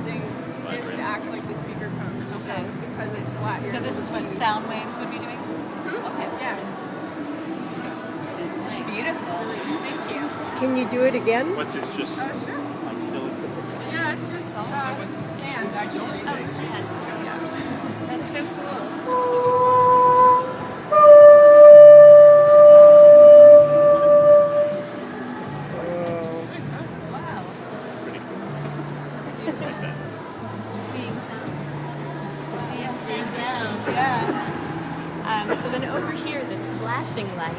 causing this to act like the speaker cone. Okay. So because it's flat. So this is what sound waves would be doing? Okay. Yeah. That's beautiful. Thank you. Can you do it again? What's it just Oh, sure. like silly? Yeah, it's just sand actually. Oh, sad. That's so cool. Wow. Pretty cool. Beautiful. Like that. Seeing sound. Seeing sound. Yeah. So then over here, this flashing light